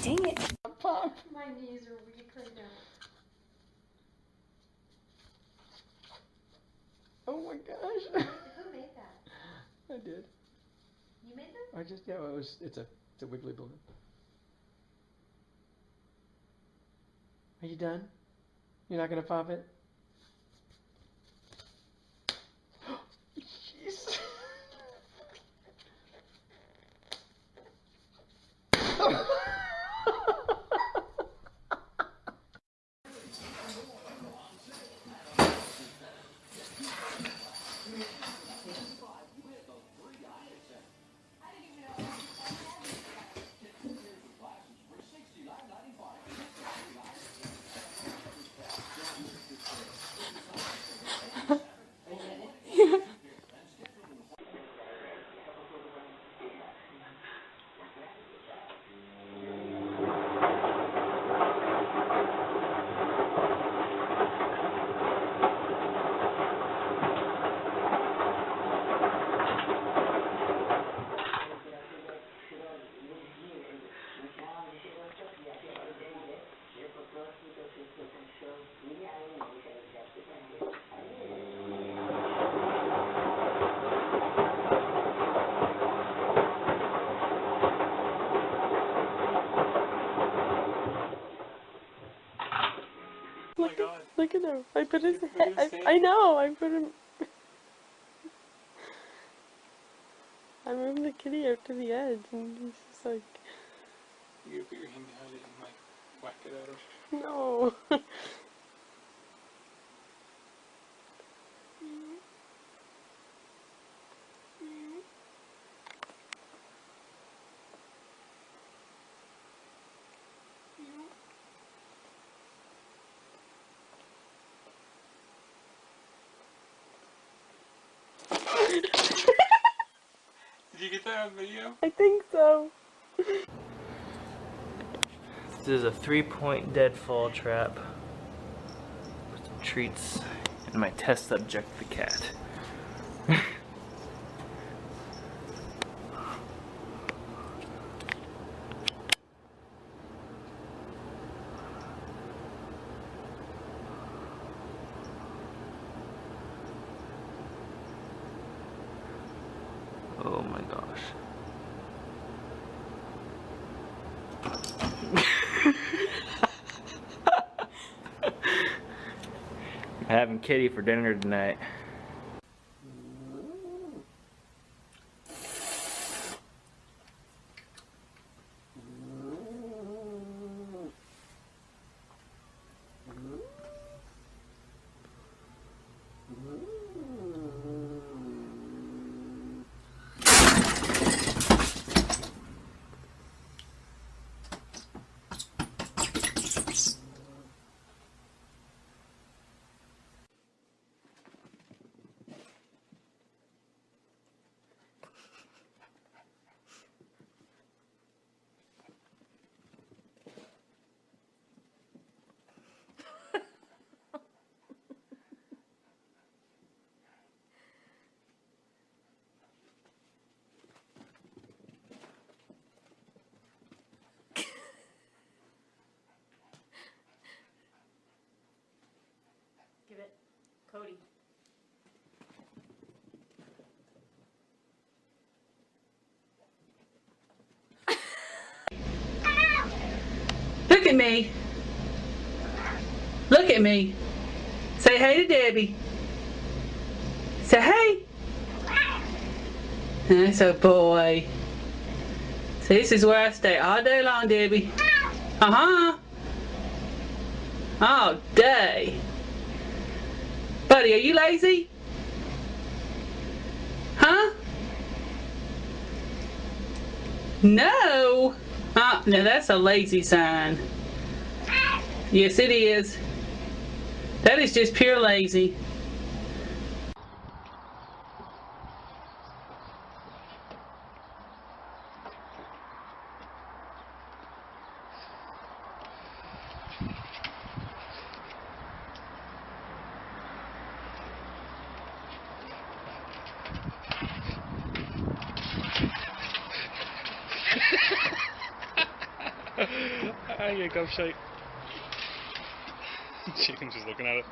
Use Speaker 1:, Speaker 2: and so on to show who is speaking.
Speaker 1: Dang it.
Speaker 2: Pop.
Speaker 3: My knees are weak right now.
Speaker 2: Oh my gosh.
Speaker 3: Who made that?
Speaker 2: I did.
Speaker 3: You made them?
Speaker 2: It's a wiggly balloon. Are you done? You're not gonna pop it? Jeez.
Speaker 1: Oh my God. Look at him. I put his head. I know. I put him. I moved the kitty out to the edge, and he's just like.
Speaker 2: You put your hand behind it and like whack it at him.
Speaker 1: No.
Speaker 2: Did you get that on video?
Speaker 1: I think so.
Speaker 4: This is a 3-point deadfall trap. Put some treats in my test subject, the cat. Oh my gosh. I'm having kitty for dinner tonight.
Speaker 3: Give it. Cody.
Speaker 5: Look at me. Look at me. Say hey to Debbie. Say hey. That's a boy. See, this is where I stay all day long, Debbie. Uh-huh. All day. Buddy, are you lazy? Huh? No. Now that's a lazy sign. Yes, it is. That is just pure lazy.
Speaker 6: I get gum shite. Chicken's just looking at it.